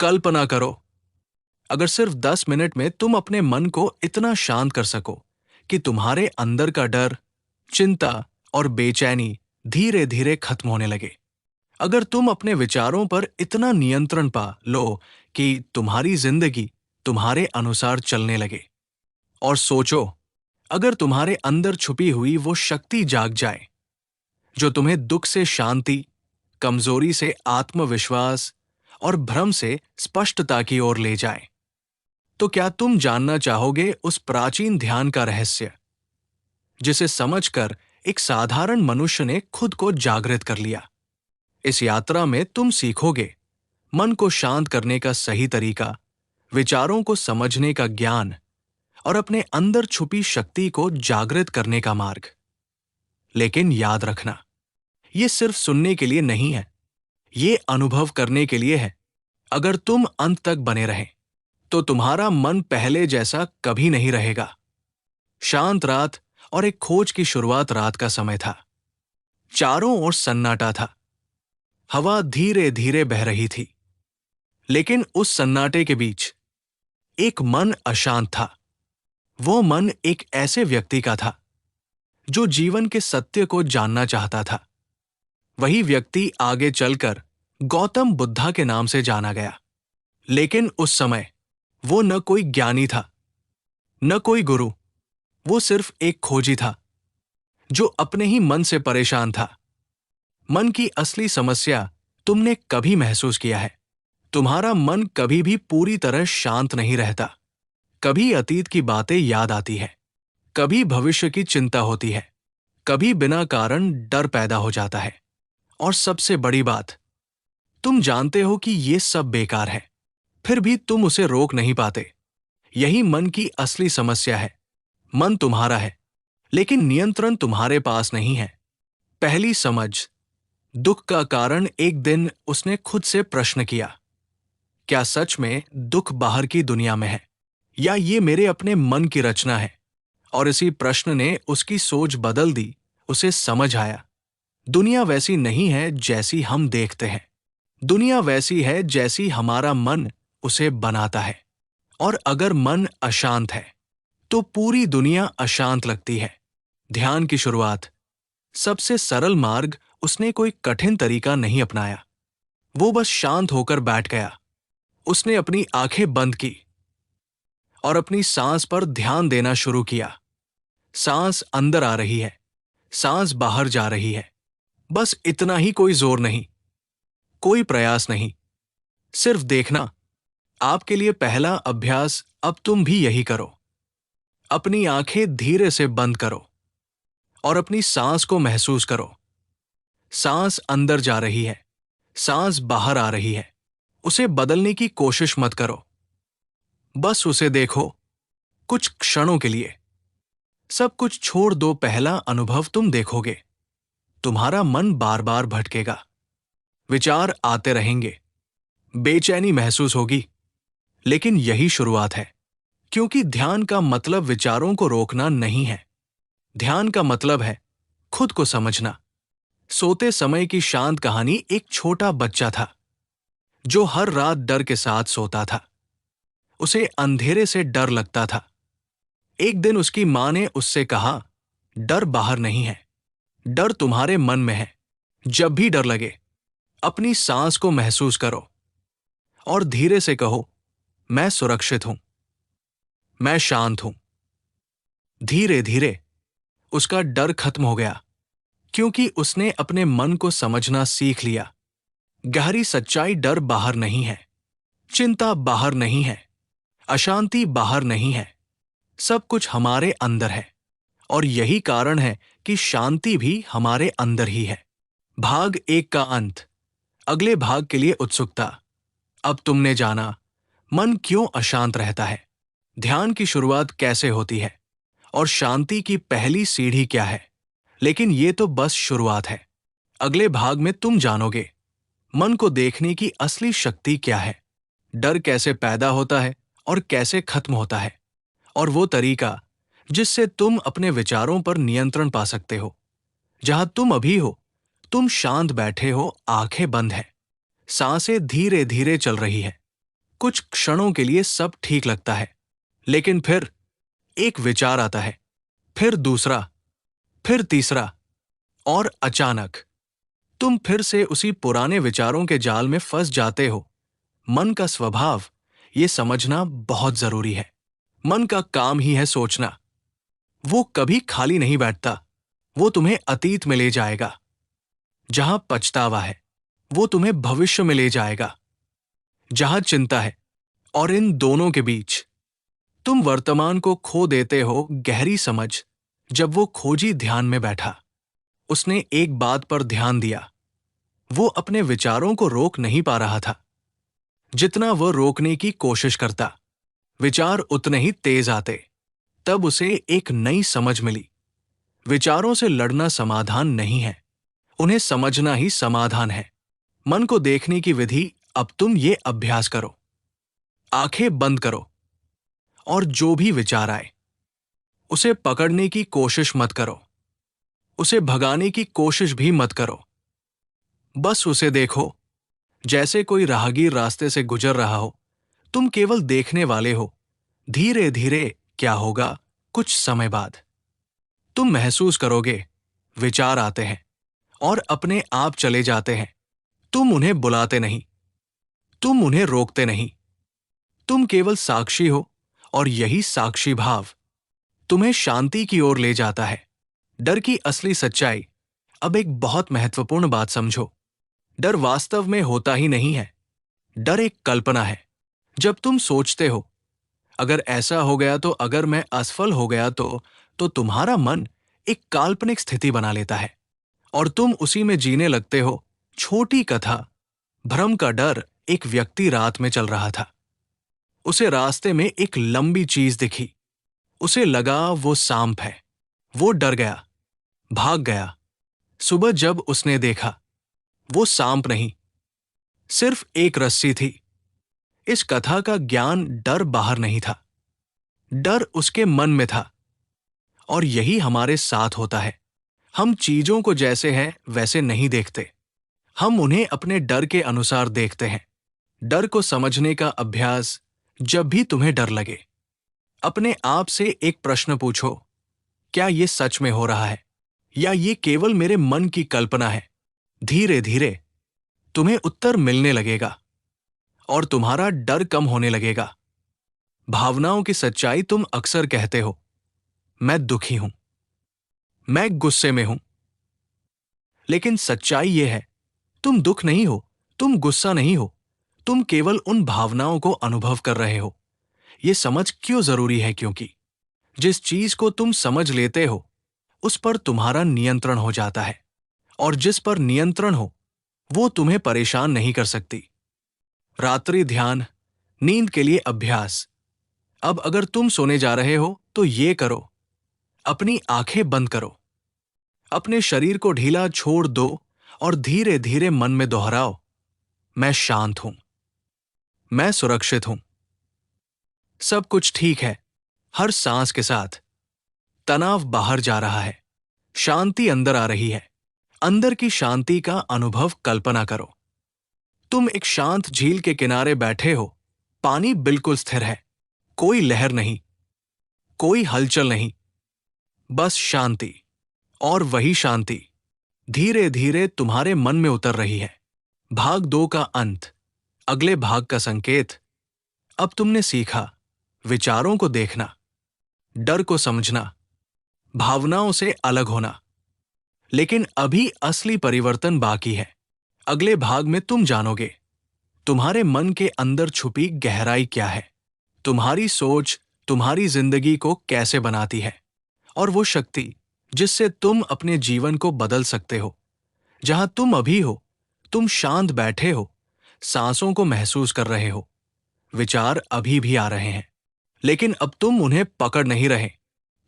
कल्पना करो, अगर सिर्फ 10 मिनट में तुम अपने मन को इतना शांत कर सको कि तुम्हारे अंदर का डर, चिंता और बेचैनी धीरे धीरे खत्म होने लगे। अगर तुम अपने विचारों पर इतना नियंत्रण पा लो कि तुम्हारी जिंदगी तुम्हारे अनुसार चलने लगे। और सोचो, अगर तुम्हारे अंदर छुपी हुई वो शक्ति जाग जाए जो तुम्हें दुख से शांति, कमजोरी से आत्मविश्वास और भ्रम से स्पष्टता की ओर ले जाए, तो क्या तुम जानना चाहोगे उस प्राचीन ध्यान का रहस्य जिसे समझकर एक साधारण मनुष्य ने खुद को जागृत कर लिया? इस यात्रा में तुम सीखोगे मन को शांत करने का सही तरीका, विचारों को समझने का ज्ञान और अपने अंदर छुपी शक्ति को जागृत करने का मार्ग। लेकिन याद रखना, ये सिर्फ सुनने के लिए नहीं है, ये अनुभव करने के लिए है। अगर तुम अंत तक बने रहें तो तुम्हारा मन पहले जैसा कभी नहीं रहेगा। शांत रात और एक खोज की शुरुआत रात का समय था। चारों ओर सन्नाटा था, हवा धीरे धीरे बह रही थी, लेकिन उस सन्नाटे के बीच एक मन अशांत था। वो मन एक ऐसे व्यक्ति का था जो जीवन के सत्य को जानना चाहता था। वही व्यक्ति आगे चलकर गौतम बुद्धा के नाम से जाना गया। लेकिन उस समय वो न कोई ज्ञानी था, न कोई गुरु। वो सिर्फ एक खोजी था जो अपने ही मन से परेशान था। मन की असली समस्या तुमने कभी महसूस किया है? तुम्हारा मन कभी भी पूरी तरह शांत नहीं रहता। कभी अतीत की बातें याद आती है, कभी भविष्य की चिंता होती है, कभी बिना कारण डर पैदा हो जाता है। और सबसे बड़ी बात, तुम जानते हो कि ये सब बेकार है, फिर भी तुम उसे रोक नहीं पाते। यही मन की असली समस्या है। मन तुम्हारा है, लेकिन नियंत्रण तुम्हारे पास नहीं है। पहली समझ, दुख का कारण। एक दिन उसने खुद से प्रश्न किया, क्या सच में दुख बाहर की दुनिया में है या ये मेरे अपने मन की रचना है? और इसी प्रश्न ने उसकी सोच बदल दी। उसे समझ आया, दुनिया वैसी नहीं है जैसी हम देखते हैं। दुनिया वैसी है जैसी हमारा मन उसे बनाता है। और अगर मन अशांत है तो पूरी दुनिया अशांत लगती है। ध्यान की शुरुआत, सबसे सरल मार्ग। उसने कोई कठिन तरीका नहीं अपनाया, वो बस शांत होकर बैठ गया। उसने अपनी आंखें बंद की और अपनी सांस पर ध्यान देना शुरू किया। सांस अंदर आ रही है, सांस बाहर जा रही है। बस इतना ही, कोई जोर नहीं, कोई प्रयास नहीं, सिर्फ देखना। आपके लिए पहला अभ्यास, अब तुम भी यही करो। अपनी आंखें धीरे से बंद करो और अपनी सांस को महसूस करो। सांस अंदर जा रही है, सांस बाहर आ रही है। उसे बदलने की कोशिश मत करो, बस उसे देखो कुछ क्षणों के लिए। सब कुछ छोड़ दो। पहला अनुभव तुम देखोगे, तुम्हारा मन बार बार भटकेगा, विचार आते रहेंगे, बेचैनी महसूस होगी। लेकिन यही शुरुआत है, क्योंकि ध्यान का मतलब विचारों को रोकना नहीं है। ध्यान का मतलब है खुद को समझना। सोते समय की शांत कहानी। एक छोटा बच्चा था जो हर रात डर के साथ सोता था। उसे अंधेरे से डर लगता था। एक दिन उसकी मां ने उससे कहा, डर बाहर नहीं है, डर तुम्हारे मन में है। जब भी डर लगे, अपनी सांस को महसूस करो और धीरे से कहो, मैं सुरक्षित हूं, मैं शांत हूं। धीरे धीरे उसका डर खत्म हो गया, क्योंकि उसने अपने मन को समझना सीख लिया। गहरी सच्चाई, डर बाहर नहीं है, चिंता बाहर नहीं है, अशांति बाहर नहीं है। सब कुछ हमारे अंदर है। और यही कारण है कि शांति भी हमारे अंदर ही है। भाग 1 का अंत। अगले भाग के लिए उत्सुकता। अब तुमने जाना मन क्यों अशांत रहता है, ध्यान की शुरुआत कैसे होती है और शांति की पहली सीढ़ी क्या है। लेकिन ये तो बस शुरुआत है। अगले भाग में तुम जानोगे मन को देखने की असली शक्ति क्या है, डर कैसे पैदा होता है और कैसे खत्म होता है, और वो तरीका जिससे तुम अपने विचारों पर नियंत्रण पा सकते हो। जहां तुम अभी हो, तुम शांत बैठे हो, आंखें बंद है, सांसें धीरे धीरे चल रही है, कुछ क्षणों के लिए सब ठीक लगता है, लेकिन फिर एक विचार आता है, फिर दूसरा, फिर तीसरा, और अचानक तुम फिर से उसी पुराने विचारों के जाल में फंस जाते हो। मन का स्वभाव ये समझना बहुत जरूरी है। मन का काम ही है सोचना। वो कभी खाली नहीं बैठता। वो तुम्हें अतीत में ले जाएगा जहां पछतावा है, वो तुम्हें भविष्य में ले जाएगा जहां चिंता है, और इन दोनों के बीच तुम वर्तमान को खो देते हो। गहरी समझ। जब वो खोजी ध्यान में बैठा, उसने एक बात पर ध्यान दिया। वो अपने विचारों को रोक नहीं पा रहा था। जितना वो रोकने की कोशिश करता, विचार उतने ही तेज आते। तब उसे एक नई समझ मिली। विचारों से लड़ना समाधान नहीं है, उन्हें समझना ही समाधान है। मन को देखने की विधि अब तुम ये अभ्यास करो। आंखें बंद करो और जो भी विचार आए, उसे पकड़ने की कोशिश मत करो। उसे भगाने की कोशिश भी मत करो। बस उसे देखो, जैसे कोई राहगीर रास्ते से गुजर रहा हो। तुम केवल देखने वाले हो। धीरे धीरे क्या होगा, कुछ समय बाद तुम महसूस करोगे, विचार आते हैं और अपने आप चले जाते हैं। तुम उन्हें बुलाते नहीं, तुम उन्हें रोकते नहीं। तुम केवल साक्षी हो, और यही साक्षी भाव तुम्हें शांति की ओर ले जाता है। डर की असली सच्चाई। अब एक बहुत महत्वपूर्ण बात समझो। डर वास्तव में होता ही नहीं है। डर एक कल्पना है। जब तुम सोचते हो, अगर ऐसा हो गया तो, अगर मैं असफल हो गया तो तुम्हारा मन एक काल्पनिक स्थिति बना लेता है और तुम उसी में जीने लगते हो। छोटी कथा। भ्रम का डर। एक व्यक्ति रात में चल रहा था। उसे रास्ते में एक लंबी चीज दिखी। उसे लगा वो सांप है। वो डर गया, भाग गया। सुबह जब उसने देखा, वो सांप नहीं, सिर्फ एक रस्सी थी। इस कथा का ज्ञान, डर बाहर नहीं था, डर उसके मन में था। और यही हमारे साथ होता है। हम चीजों को जैसे हैं वैसे नहीं देखते। हम उन्हें अपने डर के अनुसार देखते हैं। डर को समझने का अभ्यास। जब भी तुम्हें डर लगे, अपने आप से एक प्रश्न पूछो, क्या ये सच में हो रहा है या ये केवल मेरे मन की कल्पना है? धीरे धीरे तुम्हें उत्तर मिलने लगेगा और तुम्हारा डर कम होने लगेगा। भावनाओं की सच्चाई। तुम अक्सर कहते हो, मैं दुखी हूं, मैं गुस्से में हूं। लेकिन सच्चाई यह है, तुम दुख नहीं हो, तुम गुस्सा नहीं हो। तुम केवल उन भावनाओं को अनुभव कर रहे हो। यह समझ क्यों जरूरी है? क्योंकि जिस चीज को तुम समझ लेते हो, उस पर तुम्हारा नियंत्रण हो जाता है, और जिस पर नियंत्रण हो, वो तुम्हें परेशान नहीं कर सकती। रात्रि ध्यान, नींद के लिए अभ्यास। अब अगर तुम सोने जा रहे हो तो ये करो, अपनी आंखें बंद करो, अपने शरीर को ढीला छोड़ दो और धीरे धीरे मन में दोहराओ, मैं शांत हूं, मैं सुरक्षित हूं, सब कुछ ठीक है। हर सांस के साथ तनाव बाहर जा रहा है, शांति अंदर आ रही है। अंदर की शांति का अनुभव कल्पना करो। तुम एक शांत झील के किनारे बैठे हो। पानी बिल्कुल स्थिर है, कोई लहर नहीं, कोई हलचल नहीं, बस शांति। और वही शांति धीरे धीरे तुम्हारे मन में उतर रही है। भाग 2 का अंत, अगले भाग का संकेत। अब तुमने सीखा विचारों को देखना, डर को समझना, भावनाओं से अलग होना। लेकिन अभी असली परिवर्तन बाकी है। अगले भाग में तुम जानोगे तुम्हारे मन के अंदर छुपी गहराई क्या है, तुम्हारी सोच तुम्हारी जिंदगी को कैसे बनाती है, और वो शक्ति जिससे तुम अपने जीवन को बदल सकते हो। जहां तुम अभी हो, तुम शांत बैठे हो, सांसों को महसूस कर रहे हो। विचार अभी भी आ रहे हैं, लेकिन अब तुम उन्हें पकड़ नहीं रहे,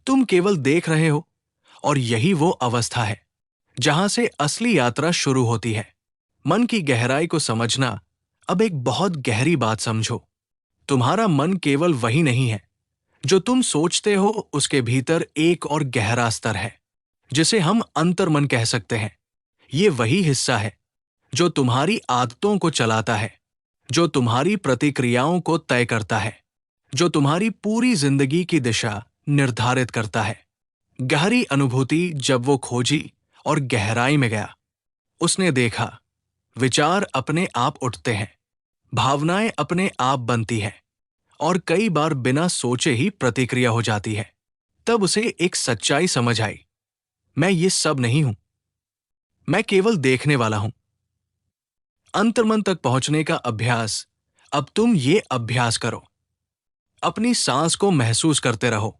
तुम केवल देख रहे हो। और यही वो अवस्था है जहां से असली यात्रा शुरू होती है। मन की गहराई को समझना। अब एक बहुत गहरी बात समझो, तुम्हारा मन केवल वही नहीं है जो तुम सोचते हो। उसके भीतर एक और गहरा स्तर है जिसे हम अंतर्मन कह सकते हैं। ये वही हिस्सा है जो तुम्हारी आदतों को चलाता है, जो तुम्हारी प्रतिक्रियाओं को तय करता है, जो तुम्हारी पूरी जिंदगी की दिशा निर्धारित करता है। गहरी अनुभूति जब वो खोजी और गहराई में गया, उसने देखा विचार अपने आप उठते हैं, भावनाएं अपने आप बनती हैं और कई बार बिना सोचे ही प्रतिक्रिया हो जाती है। तब उसे एक सच्चाई समझ आई, मैं ये सब नहीं हूं, मैं केवल देखने वाला हूं। अंतर्मन तक पहुंचने का अभ्यास। अब तुम ये अभ्यास करो, अपनी सांस को महसूस करते रहो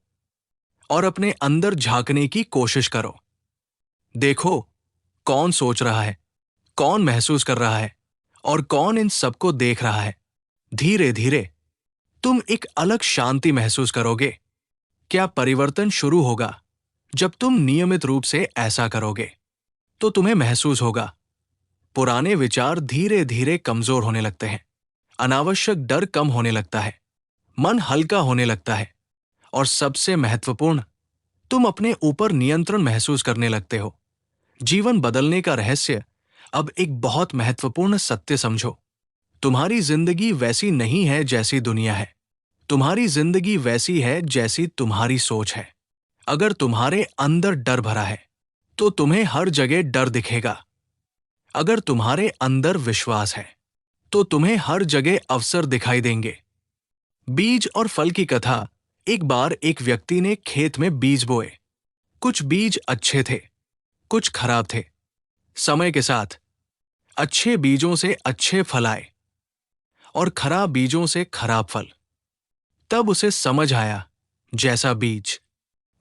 और अपने अंदर झांकने की कोशिश करो। देखो कौन सोच रहा है, कौन महसूस कर रहा है और कौन इन सबको देख रहा है। धीरे धीरे तुम एक अलग शांति महसूस करोगे। क्या परिवर्तन शुरू होगा जब तुम नियमित रूप से ऐसा करोगे, तो तुम्हें महसूस होगा पुराने विचार धीरे धीरे कमजोर होने लगते हैं, अनावश्यक डर कम होने लगता है, मन हल्का होने लगता है और सबसे महत्वपूर्ण, तुम अपने ऊपर नियंत्रण महसूस करने लगते हो। जीवन बदलने का रहस्य अब एक बहुत महत्वपूर्ण सत्य समझो। तुम्हारी जिंदगी वैसी नहीं है जैसी दुनिया है, तुम्हारी जिंदगी वैसी है जैसी तुम्हारी सोच है। अगर तुम्हारे अंदर डर भरा है तो तुम्हें हर जगह डर दिखेगा। अगर तुम्हारे अंदर विश्वास है तो तुम्हें हर जगह अवसर दिखाई देंगे। बीज और फल की कथा। एक बार एक व्यक्ति ने खेत में बीज बोए। कुछ बीज अच्छे थे, कुछ खराब थे। समय के साथ अच्छे बीजों से अच्छे फल आए और खराब बीजों से खराब फल। तब उसे समझ आया, जैसा बीज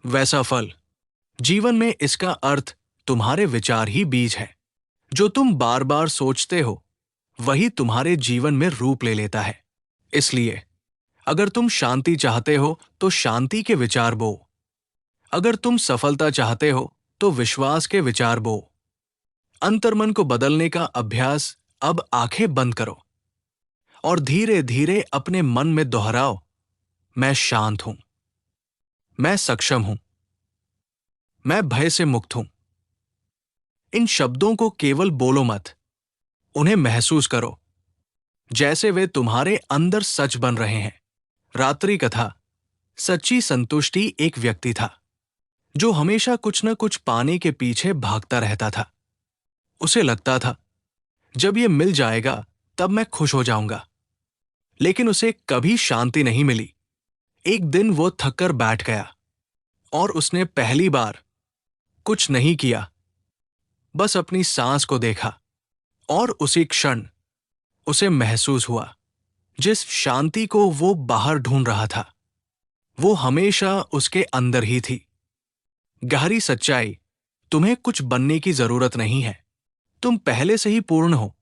वैसा फल। जीवन में इसका अर्थ तुम्हारे विचार ही बीज है। जो तुम बार बार सोचते हो वही तुम्हारे जीवन में रूप ले लेता है। इसलिए अगर तुम शांति चाहते हो तो शांति के विचार बो। अगर तुम सफलता चाहते हो तो विश्वास के विचार बो। अंतर्मन को बदलने का अभ्यास। अब आंखें बंद करो और धीरे धीरे अपने मन में दोहराओ, मैं शांत हूं, मैं सक्षम हूं, मैं भय से मुक्त हूं। इन शब्दों को केवल बोलो मत, उन्हें महसूस करो जैसे वे तुम्हारे अंदर सच बन रहे हैं। रात्रि कथा। सच्ची संतुष्टि एक व्यक्ति था जो हमेशा कुछ न कुछ पाने के पीछे भागता रहता था। उसे लगता था जब ये मिल जाएगा तब मैं खुश हो जाऊंगा, लेकिन उसे कभी शांति नहीं मिली। एक दिन वो थककर बैठ गया और उसने पहली बार कुछ नहीं किया, बस अपनी सांस को देखा और उसी क्षण उसे महसूस हुआ जिस शांति को वो बाहर ढूंढ रहा था वो हमेशा उसके अंदर ही थी। गहरी सच्चाई। तुम्हें कुछ बनने की जरूरत नहीं है, तुम पहले से ही पूर्ण हो।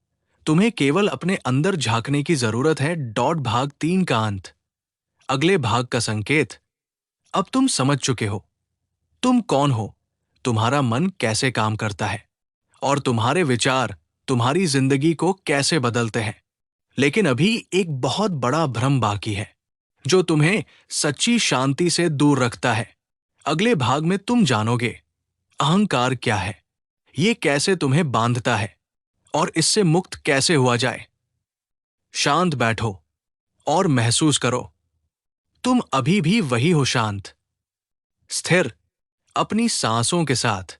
तुम्हें केवल अपने अंदर झांकने की जरूरत है। भाग 3 का अंत। अगले भाग का संकेत। अब तुम समझ चुके हो तुम कौन हो, तुम्हारा मन कैसे काम करता है और तुम्हारे विचार तुम्हारी जिंदगी को कैसे बदलते हैं। लेकिन अभी एक बहुत बड़ा भ्रम बाकी है जो तुम्हें सच्ची शांति से दूर रखता है। अगले भाग में तुम जानोगे अहंकार क्या है, ये कैसे तुम्हें बांधता है और इससे मुक्त कैसे हुआ जाए। शांत बैठो और महसूस करो तुम अभी भी वही हो, शांत, स्थिर, अपनी सांसों के साथ।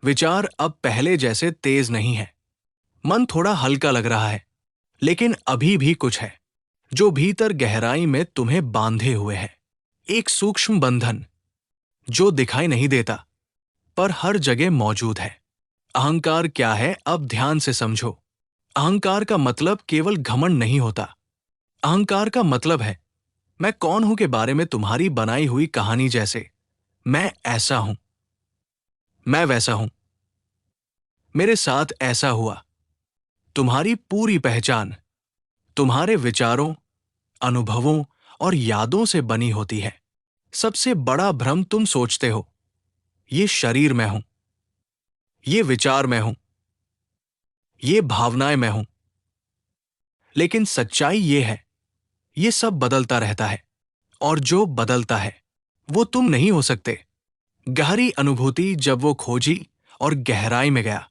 विचार अब पहले जैसे तेज नहीं है, मन थोड़ा हल्का लग रहा है, लेकिन अभी भी कुछ है जो भीतर गहराई में तुम्हें बांधे हुए है। एक सूक्ष्म बंधन जो दिखाई नहीं देता पर हर जगह मौजूद है। अहंकार क्या है, अब ध्यान से समझो। अहंकार का मतलब केवल घमंड नहीं होता। अहंकार का मतलब है मैं कौन हूं के बारे में तुम्हारी बनाई हुई कहानी जैसे। मैं ऐसा हूं, मैं वैसा हूं, मेरे साथ ऐसा हुआ। तुम्हारी पूरी पहचान तुम्हारे विचारों, अनुभवों और यादों से बनी होती है। सबसे बड़ा भ्रम तुम सोचते हो ये शरीर मैं हूं, ये विचार मैं हूं, ये भावनाएं मैं हूं। लेकिन सच्चाई ये है ये सब बदलता रहता है और जो बदलता है वो तुम नहीं हो सकते। गहरी अनुभूति जब वो खोजी और गहराई में गया,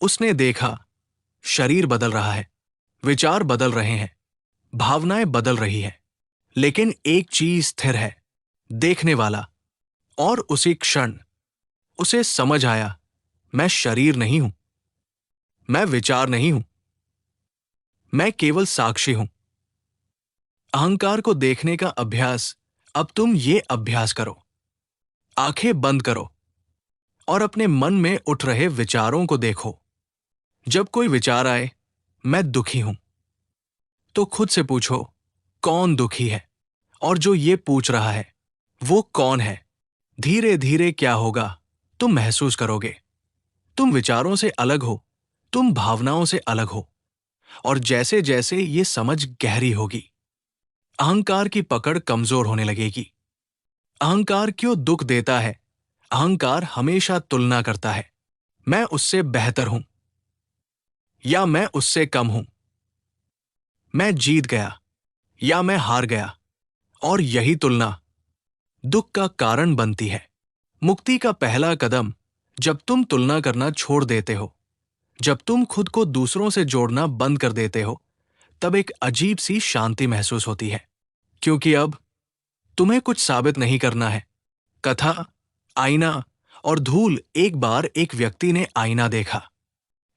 उसने देखा शरीर बदल रहा है, विचार बदल रहे हैं, भावनाएं बदल रही है, लेकिन एक चीज स्थिर है, देखने वाला। और उसी क्षण उसे समझ आया, मैं शरीर नहीं हूं, मैं विचार नहीं हूं, मैं केवल साक्षी हूं। अहंकार को देखने का अभ्यास, अब तुम ये अभ्यास करो। आंखें बंद करो और अपने मन में उठ रहे विचारों को देखो। जब कोई विचार आए, मैं दुखी हूं, तो खुद से पूछो, कौन दुखी है? और जो ये पूछ रहा है, वो कौन है? धीरे धीरे क्या होगा, तुम महसूस करोगे। तुम विचारों से अलग हो, तुम भावनाओं से अलग हो। और जैसे जैसे ये समझ गहरी होगी, अहंकार की पकड़ कमजोर होने लगेगी। अहंकार क्यों दुख देता है? अहंकार हमेशा तुलना करता है, मैं उससे बेहतर हूं या मैं उससे कम हूं, मैं जीत गया या मैं हार गया। और यही तुलना दुख का कारण बनती है। मुक्ति का पहला कदम, जब तुम तुलना करना छोड़ देते हो, जब तुम खुद को दूसरों से जोड़ना बंद कर देते हो, तब एक अजीब सी शांति महसूस होती है। क्योंकि अब तुम्हें कुछ साबित नहीं करना है। कथा, आईना और धूल। एक बार एक व्यक्ति ने आईना देखा।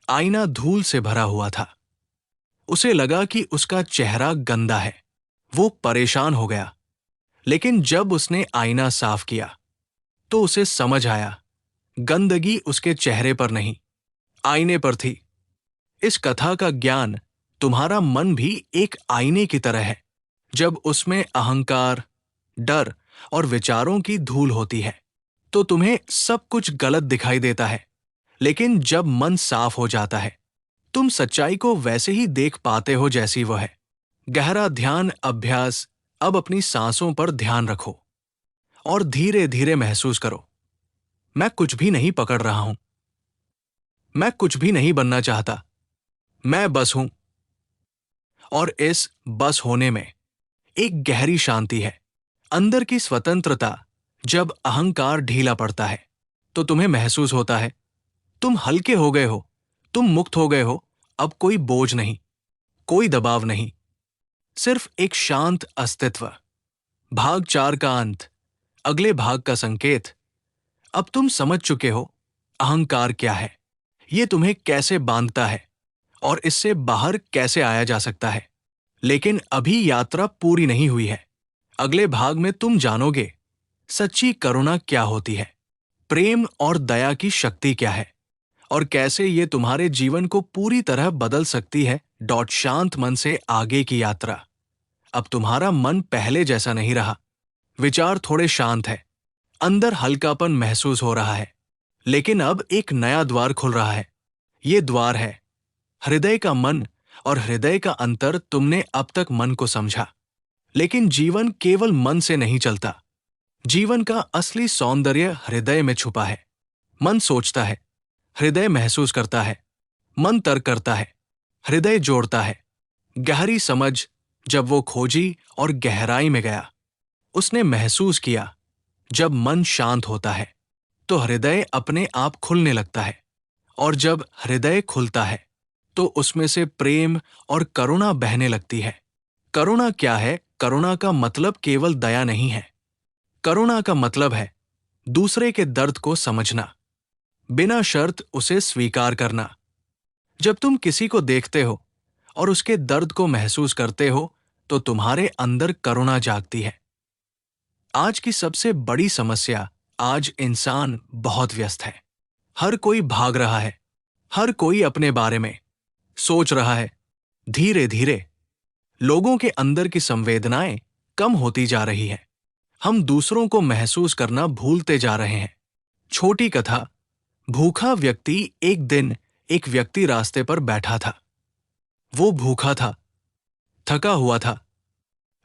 आईना धूल से भरा हुआ था। उसे लगा कि उसका चेहरा गंदा है। वो परेशान हो गया। लेकिन जब उसने आईना साफ किया, तो उसे समझ आया, गंदगी उसके चेहरे पर नहीं, आईने पर थी। इस कथा का ज्ञान, तुम्हारा मन भी एक आईने की तरह है। जब उसमें अहंकार, डर और विचारों की धूल होती है, तो तुम्हें सब कुछ गलत दिखाई देता है। लेकिन जब मन साफ हो जाता है, तुम सच्चाई को वैसे ही देख पाते हो जैसी वह है। गहरा ध्यान अभ्यास। अब अपनी सांसों पर ध्यान रखो और धीरे धीरे महसूस करो, मैं कुछ भी नहीं पकड़ रहा हूं, मैं कुछ भी नहीं बनना चाहता, मैं बस हूं। और इस बस होने में एक गहरी शांति है, अंदर की स्वतंत्रता। जब अहंकार ढीला पड़ता है, तो तुम्हें महसूस होता है, तुम हल्के हो गए हो, तुम मुक्त हो गए हो। अब कोई बोझ नहीं, कोई दबाव नहीं, सिर्फ एक शांत अस्तित्व। भाग 4 का अंत, अगले भाग का संकेत। अब तुम समझ चुके हो अहंकार क्या है, ये तुम्हें कैसे बांधता है और इससे बाहर कैसे आया जा सकता है। लेकिन अभी यात्रा पूरी नहीं हुई है। अगले भाग में तुम जानोगे सच्ची करुणा क्या होती है, प्रेम और दया की शक्ति क्या है, और कैसे ये तुम्हारे जीवन को पूरी तरह बदल सकती है। शांत मन से आगे की यात्रा। अब तुम्हारा मन पहले जैसा नहीं रहा। विचार थोड़े शांत है, अंदर हल्कापन महसूस हो रहा है। लेकिन अब एक नया द्वार खुल रहा है। ये द्वार है हृदय का। मन और हृदय का अंतर तुमने अब तक मन को समझा, लेकिन जीवन केवल मन से नहीं चलता। जीवन का असली सौंदर्य हृदय में छुपा है। मन सोचता है, हृदय महसूस करता है। मन तर्क करता है, हृदय जोड़ता है। गहरी समझ जब वो खोजी और गहराई में गया, उसने महसूस किया, जब मन शांत होता है तो हृदय अपने आप खुलने लगता है। और जब हृदय खुलता है तो उसमें से प्रेम और करुणा बहने लगती है। करुणा क्या है? करुणा का मतलब केवल दया नहीं है। करुणा का मतलब है दूसरे के दर्द को समझना, बिना शर्त उसे स्वीकार करना। जब तुम किसी को देखते हो और उसके दर्द को महसूस करते हो, तो तुम्हारे अंदर करुणा जागती है। आज की सबसे बड़ी समस्या, आज इंसान बहुत व्यस्त है। हर कोई भाग रहा है, हर कोई अपने बारे में सोच रहा है। धीरे धीरे लोगों के अंदर की संवेदनाएं कम होती जा रही है। हम दूसरों को महसूस करना भूलते जा रहे हैं। छोटी कथा। भूखा व्यक्ति। एक दिन एक व्यक्ति रास्ते पर बैठा था। वो भूखा था, थका हुआ था।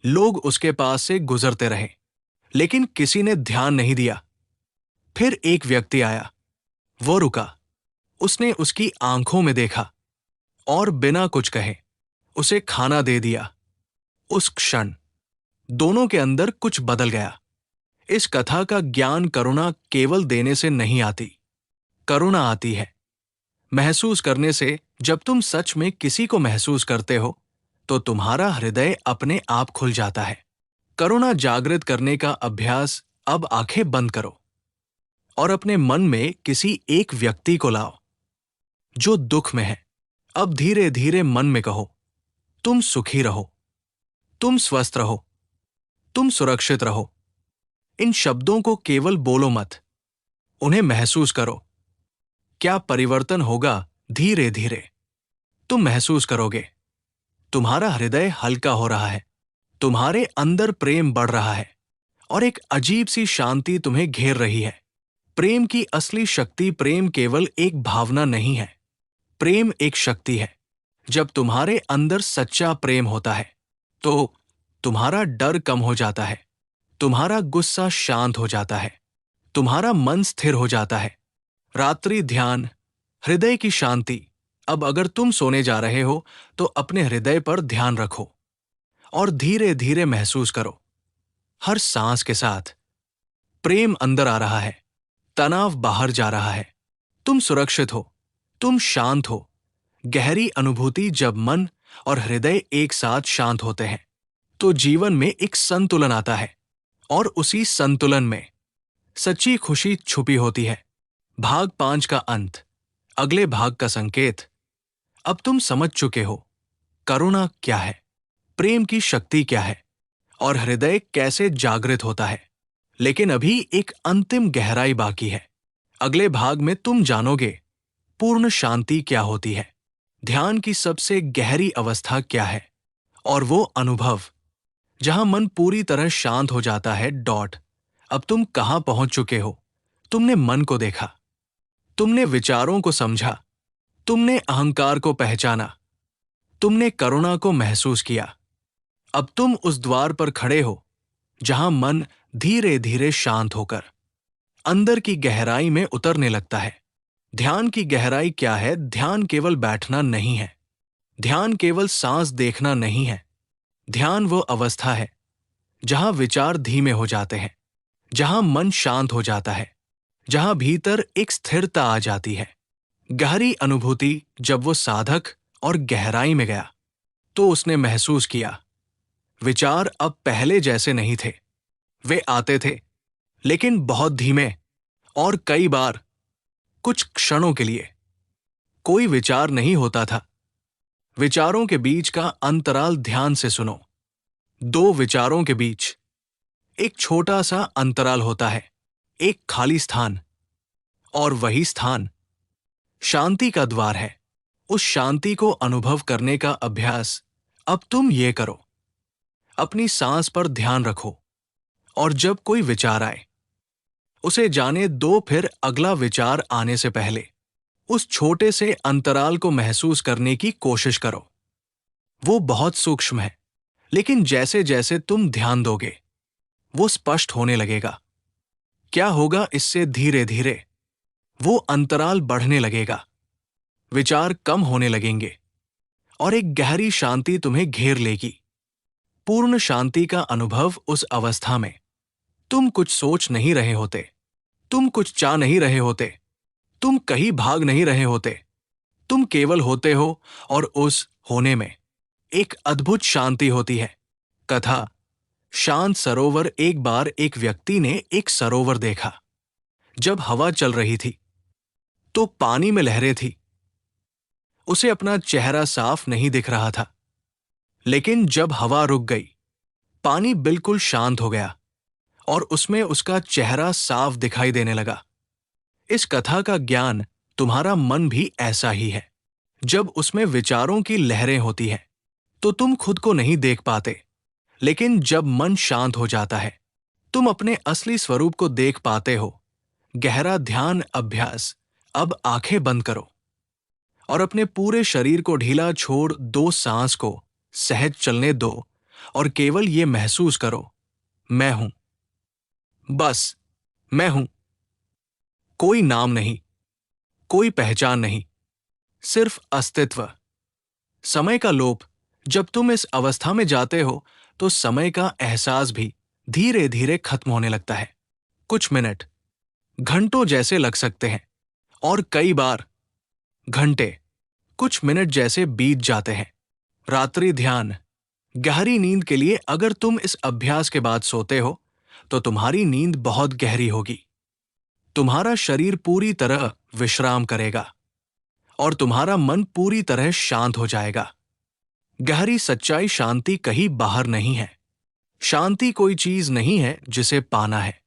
लोग उसके पास से गुजरते रहे, लेकिन किसी ने ध्यान नहीं दिया। फिर एक व्यक्ति आया, वो रुका। उसने उसकी आंखों में देखा और बिना कुछ कहे उसे खाना दे दिया। उस क्षण दोनों के अंदर कुछ बदल गया। इस कथा का ज्ञान, करुणा केवल देने से नहीं आती, करुणा आती है महसूस करने से। जब तुम सच में किसी को महसूस करते हो, तो तुम्हारा हृदय अपने आप खुल जाता है। करुणा जागृत करने का अभ्यास। अब आंखें बंद करो और अपने मन में किसी एक व्यक्ति को लाओ जो दुख में है। अब धीरे धीरे मन में कहो, तुम सुखी रहो, तुम स्वस्थ रहो, तुम सुरक्षित रहो। इन शब्दों को केवल बोलो मत, उन्हें महसूस करो। क्या परिवर्तन होगा? धीरे धीरे तुम महसूस करोगे तुम्हारा हृदय हल्का हो रहा है, तुम्हारे अंदर प्रेम बढ़ रहा है और एक अजीब सी शांति तुम्हें घेर रही है। प्रेम की असली शक्ति। प्रेम केवल एक भावना नहीं है, प्रेम एक शक्ति है। जब तुम्हारे अंदर सच्चा प्रेम होता है तो तुम्हारा डर कम हो जाता है, तुम्हारा गुस्सा शांत हो जाता है, तुम्हारा मन स्थिर हो जाता है। रात्रि ध्यान, हृदय की शांति। अब अगर तुम सोने जा रहे हो तो अपने हृदय पर ध्यान रखो और धीरे धीरे महसूस करो, हर सांस के साथ प्रेम अंदर आ रहा है, तनाव बाहर जा रहा है, तुम सुरक्षित हो, तुम शांत हो। गहरी अनुभूति। जब मन और हृदय एक साथ शांत होते हैं तो जीवन में एक संतुलन आता है और उसी संतुलन में सच्ची खुशी छुपी होती है। भाग 5 का अंत। अगले भाग का संकेत। अब तुम समझ चुके हो करुणा क्या है, प्रेम की शक्ति क्या है और हृदय कैसे जागृत होता है। लेकिन अभी एक अंतिम गहराई बाकी है। अगले भाग में तुम जानोगे पूर्ण शांति क्या होती है, ध्यान की सबसे गहरी अवस्था क्या है और वो अनुभव जहां मन पूरी तरह शांत हो जाता है। अब तुम कहां पहुंच चुके हो? तुमने मन को देखा, तुमने विचारों को समझा, तुमने अहंकार को पहचाना, तुमने करुणा को महसूस किया। अब तुम उस द्वार पर खड़े हो जहां मन धीरे धीरे शांत होकर अंदर की गहराई में उतरने लगता है। ध्यान की गहराई क्या है? ध्यान केवल बैठना नहीं है, ध्यान केवल सांस देखना नहीं है। ध्यान वो अवस्था है जहां विचार धीमे हो जाते हैं, जहां मन शांत हो जाता है, जहां भीतर एक स्थिरता आ जाती है। गहरी अनुभूति। जब वो साधक और गहराई में गया तो उसने महसूस किया विचार अब पहले जैसे नहीं थे। वे आते थे लेकिन बहुत धीमे और कई बार कुछ क्षणों के लिए। कोई विचार नहीं होता था। विचारों के बीच का अंतराल ध्यान से सुनो। दो विचारों के बीच एक छोटा सा अंतराल होता है, एक खाली स्थान, और वही स्थान शांति का द्वार है। उस शांति को अनुभव करने का अभ्यास अब तुम ये करो। अपनी सांस पर ध्यान रखो और जब कोई विचार आए उसे जाने दो। फिर अगला विचार आने से पहले उस छोटे से अंतराल को महसूस करने की कोशिश करो। वो बहुत सूक्ष्म है, लेकिन जैसे जैसे तुम ध्यान दोगे वो स्पष्ट होने लगेगा। क्या होगा इससे? धीरे धीरे वो अंतराल बढ़ने लगेगा, विचार कम होने लगेंगे और एक गहरी शांति तुम्हें घेर लेगी। पूर्ण शांति का अनुभव उस अवस्था में तुम कुछ सोच नहीं रहे होते, तुम कुछ चाह नहीं रहे होते, तुम कहीं भाग नहीं रहे होते, तुम केवल होते हो और उस होने में एक अद्भुत शांति होती है। कथा शांत सरोवर। एक बार एक व्यक्ति ने एक सरोवर देखा। जब हवा चल रही थी तो पानी में लहरें थी। उसे अपना चेहरा साफ नहीं दिख रहा था, लेकिन जब हवा रुक गई पानी बिल्कुल शांत हो गया और उसमें उसका चेहरा साफ दिखाई देने लगा। इस कथा का ज्ञान तुम्हारा मन भी ऐसा ही है। जब उसमें विचारों की लहरें होती हैं तो तुम खुद को नहीं देख पाते, लेकिन जब मन शांत हो जाता है तुम अपने असली स्वरूप को देख पाते हो। गहरा ध्यान अभ्यास। अब आंखें बंद करो और अपने पूरे शरीर को ढीला छोड़ दो। सांस को सहज चलने दो और केवल ये महसूस करो, मैं हूं, बस मैं हूं। कोई नाम नहीं, कोई पहचान नहीं, सिर्फ अस्तित्व। समय का लोप। जब तुम इस अवस्था में जाते हो तो समय का एहसास भी धीरे धीरे खत्म होने लगता है। कुछ मिनट घंटों जैसे लग सकते हैं और कई बार घंटे कुछ मिनट जैसे बीत जाते हैं। रात्रि ध्यान। गहरी नींद के लिए अगर तुम इस अभ्यास के बाद सोते हो तो तुम्हारी नींद बहुत गहरी होगी। तुम्हारा शरीर पूरी तरह विश्राम करेगा और तुम्हारा मन पूरी तरह शांत हो जाएगा। गहरी सच्चाई शांति कहीं बाहर नहीं है। शांति कोई चीज नहीं है जिसे पाना है।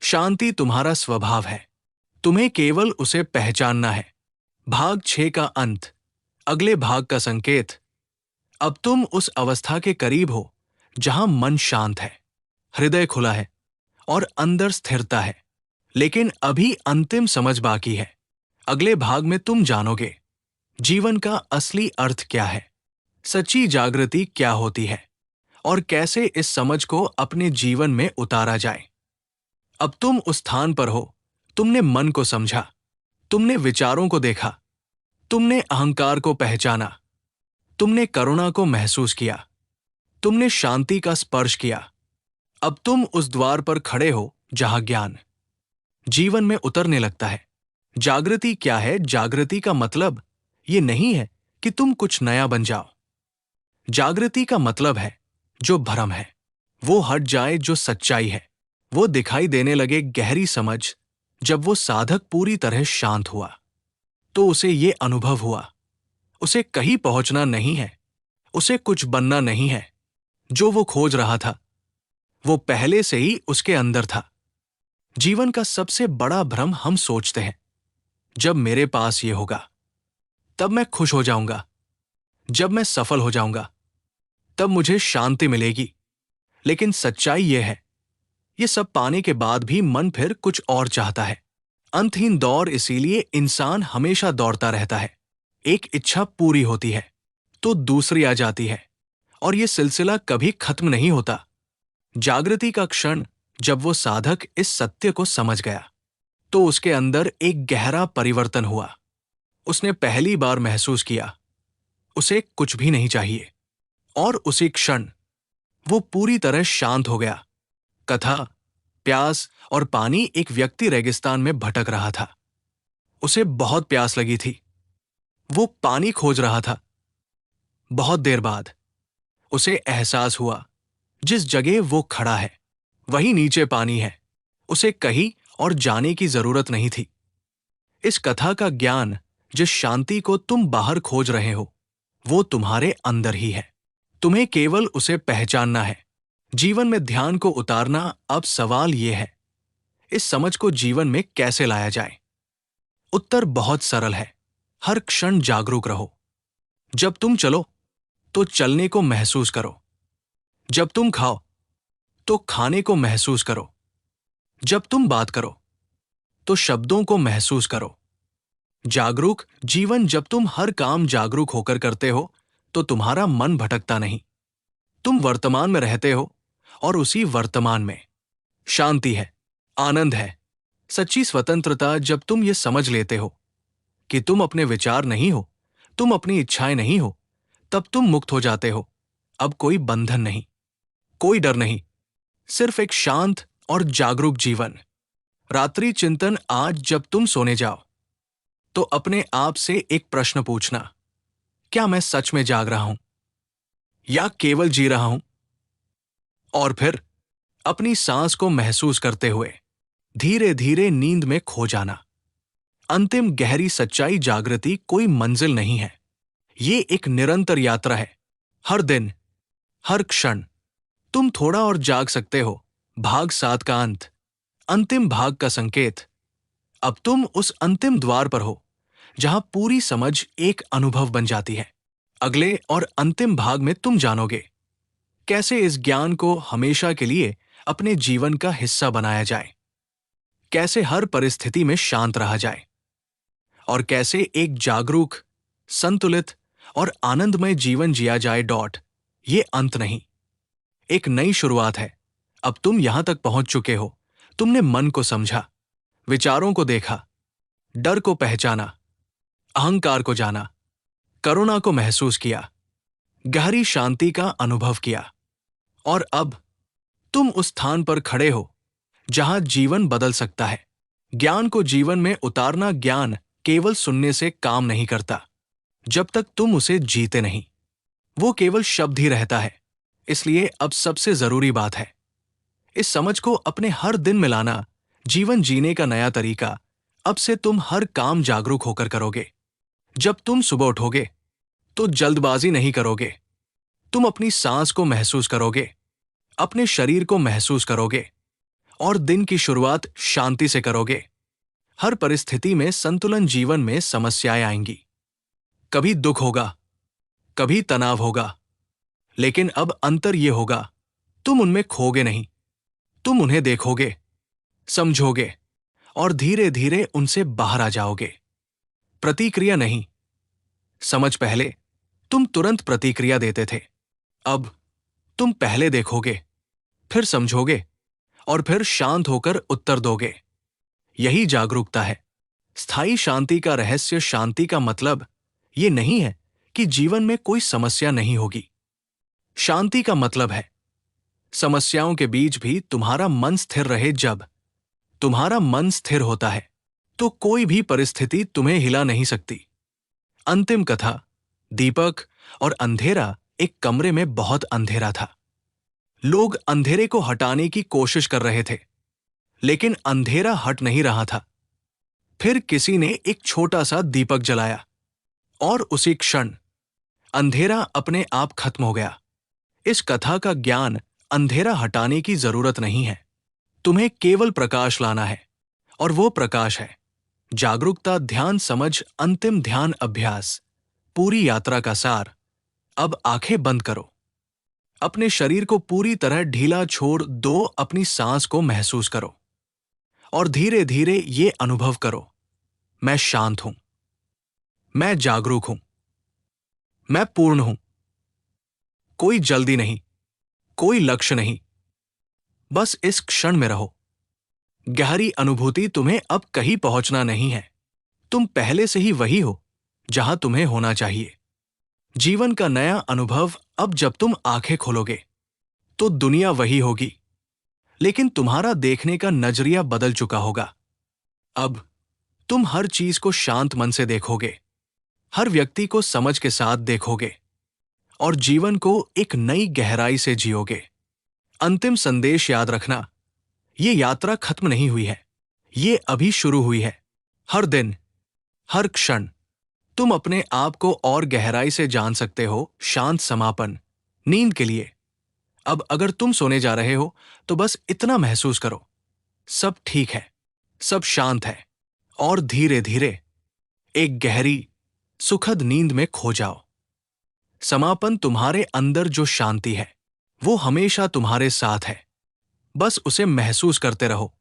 शांति तुम्हारा स्वभाव है। तुम्हें केवल उसे पहचानना है। भाग 6 का अंत। अगले भाग का संकेत। अब तुम उस अवस्था के करीब हो जहां मन शांत है, हृदय खुला है और अंदर स्थिरता है। लेकिन अभी अंतिम समझ बाकी है। अगले भाग में तुम जानोगे जीवन का असली अर्थ क्या है, सच्ची जागृति क्या होती है और कैसे इस समझ को अपने जीवन में उतारा जाए। अब तुम उस स्थान पर हो। तुमने मन को समझा, तुमने विचारों को देखा, तुमने अहंकार को पहचाना, तुमने करुणा को महसूस किया, तुमने शांति का स्पर्श किया। अब तुम उस द्वार पर खड़े हो जहां ज्ञान जीवन में उतरने लगता है। जागृति क्या है? जागृति का मतलब ये नहीं है कि तुम कुछ नया बन जाओ। जागृति का मतलब है जो भ्रम है वो हट जाए, जो सच्चाई है वो दिखाई देने लगे। गहरी समझ। जब वो साधक पूरी तरह शांत हुआ तो उसे ये अनुभव हुआ, उसे कहीं पहुंचना नहीं है, उसे कुछ बनना नहीं है। जो वो खोज रहा था वो पहले से ही उसके अंदर था। जीवन का सबसे बड़ा भ्रम हम सोचते हैं, जब मेरे पास ये होगा तब मैं खुश हो जाऊंगा, जब मैं सफल हो जाऊंगा तब मुझे शांति मिलेगी। लेकिन सच्चाई यह है, ये सब पाने के बाद भी मन फिर कुछ और चाहता है। अंतहीन दौर। इसीलिए इंसान हमेशा दौड़ता रहता है। एक इच्छा पूरी होती है तो दूसरी आ जाती है और ये सिलसिला कभी खत्म नहीं होता। जागृति का क्षण जब वो साधक इस सत्य को समझ गया तो उसके अंदर एक गहरा परिवर्तन हुआ। उसने पहली बार महसूस किया उसे कुछ भी नहीं चाहिए और उसी क्षण वो पूरी तरह शांत हो गया। कथा, प्यास और पानी। एक व्यक्ति रेगिस्तान में भटक रहा था। उसे बहुत प्यास लगी थी। वो पानी खोज रहा था। बहुत देर बाद उसे एहसास हुआ जिस जगह वो खड़ा है वहीं नीचे पानी है। उसे कहीं और जाने की जरूरत नहीं थी। इस कथा का ज्ञान, जिस शांति को तुम बाहर खोज रहे हो वो तुम्हारे अंदर ही है। तुम्हें केवल उसे पहचानना है। जीवन में ध्यान को उतारना। अब सवाल यह है, इस समझ को जीवन में कैसे लाया जाए? उत्तर बहुत सरल है। हर क्षण जागरूक रहो। जब तुम चलो तो चलने को महसूस करो। जब तुम खाओ तो खाने को महसूस करो। जब तुम बात करो तो शब्दों को महसूस करो। जागरूक जीवन। जब तुम हर काम जागरूक होकर करते हो तो तुम्हारा मन भटकता नहीं। तुम वर्तमान में रहते हो और उसी वर्तमान में शांति है, आनंद है, सच्ची स्वतंत्रता। जब तुम ये समझ लेते हो कि तुम अपने विचार नहीं हो, तुम अपनी इच्छाएं नहीं हो, तब तुम मुक्त हो जाते हो। अब कोई बंधन नहीं, कोई डर नहीं, सिर्फ एक शांत और जागरूक जीवन। रात्रि चिंतन। आज जब तुम सोने जाओ तो अपने आप से एक प्रश्न पूछना, क्या मैं सच में जाग रहा हूं या केवल जी रहा हूं? और फिर अपनी सांस को महसूस करते हुए धीरे धीरे नींद में खो जाना। अंतिम गहरी सच्चाई। जागृति कोई मंजिल नहीं है, ये एक निरंतर यात्रा है। हर दिन, हर क्षण तुम थोड़ा और जाग सकते हो। भाग 7 का अंत। अंतिम भाग का संकेत। अब तुम उस अंतिम द्वार पर हो जहां पूरी समझ एक अनुभव बन जाती है। अगले और अंतिम भाग में तुम जानोगे कैसे इस ज्ञान को हमेशा के लिए अपने जीवन का हिस्सा बनाया जाए, कैसे हर परिस्थिति में शांत रहा जाए और कैसे एक जागरूक, संतुलित और आनंदमय जीवन जिया जाए। ये अंत नहीं, एक नई शुरुआत है। अब तुम यहां तक पहुंच चुके हो। तुमने मन को समझा, विचारों को देखा, डर को पहचाना, अहंकार को जाना, करुणा को महसूस किया, गहरी शांति का अनुभव किया और अब तुम उस स्थान पर खड़े हो जहां जीवन बदल सकता है। ज्ञान को जीवन में उतारना। ज्ञान केवल सुनने से काम नहीं करता जब तक तुम उसे जीते नहीं। वो केवल शब्द ही रहता है। इसलिए अब सबसे जरूरी बात है, इस समझ को अपने हर दिन में लाना। जीवन जीने का नया तरीका। अब से तुम हर काम जागरूक होकर करोगे। जब तुम सुबह उठोगे तो जल्दबाजी नहीं करोगे। तुम अपनी सांस को महसूस करोगे, अपने शरीर को महसूस करोगे और दिन की शुरुआत शांति से करोगे। हर परिस्थिति में संतुलन। जीवन में समस्याएं आएंगी, कभी दुख होगा, कभी तनाव होगा, लेकिन अब अंतर यह होगा, तुम उनमें खोगे नहीं। तुम उन्हें देखोगे, समझोगे और धीरे धीरे उनसे बाहर आ जाओगे। प्रतिक्रिया नहीं, समझ। पहले तुम तुरंत प्रतिक्रिया देते थे, अब तुम पहले देखोगे, फिर समझोगे और फिर शांत होकर उत्तर दोगे। यही जागरूकता है। स्थायी शांति का रहस्य। शांति का मतलब ये नहीं है कि जीवन में कोई समस्या नहीं होगी। शांति का मतलब है समस्याओं के बीच भी तुम्हारा मन स्थिर रहे। जब तुम्हारा मन स्थिर होता है तो कोई भी परिस्थिति तुम्हें हिला नहीं सकती। अंतिम कथा। दीपक और अंधेरा। एक कमरे में बहुत अंधेरा था। लोग अंधेरे को हटाने की कोशिश कर रहे थे, लेकिन अंधेरा हट नहीं रहा था। फिर किसी ने एक छोटा सा दीपक जलाया और उसी क्षण अंधेरा अपने आप खत्म हो गया। इस कथा का ज्ञान, अंधेरा हटाने की जरूरत नहीं है। तुम्हें केवल प्रकाश लाना है, और वो प्रकाश है जागरूकता, ध्यान, समझ। अंतिम ध्यान अभ्यास। पूरी यात्रा का सार। अब आंखें बंद करो। अपने शरीर को पूरी तरह ढीला छोड़ दो। अपनी सांस को महसूस करो और धीरे धीरे ये अनुभव करो, मैं शांत हूं, मैं जागरूक हूं, मैं पूर्ण हूं। कोई जल्दी नहीं, कोई लक्ष्य नहीं, बस इस क्षण में रहो। गहरी अनुभूति। तुम्हें अब कहीं पहुंचना नहीं है। तुम पहले से ही वही हो जहां तुम्हें होना चाहिए। जीवन का नया अनुभव। अब जब तुम आंखें खोलोगे तो दुनिया वही होगी, लेकिन तुम्हारा देखने का नजरिया बदल चुका होगा। अब तुम हर चीज को शांत मन से देखोगे, हर व्यक्ति को समझ के साथ देखोगे और जीवन को एक नई गहराई से जियोगे। अंतिम संदेश याद रखना, ये यात्रा खत्म नहीं हुई है, ये अभी शुरू हुई है। हर दिन, हर क्षण तुम अपने आप को और गहराई से जान सकते हो। शांत समापन। नींद के लिए। अब अगर तुम सोने जा रहे हो तो बस इतना महसूस करो, सब ठीक है, सब शांत है, और धीरे धीरे एक गहरी सुखद नींद में खो जाओ। समापन। तुम्हारे अंदर जो शांति है वो हमेशा तुम्हारे साथ है, बस उसे महसूस करते रहो।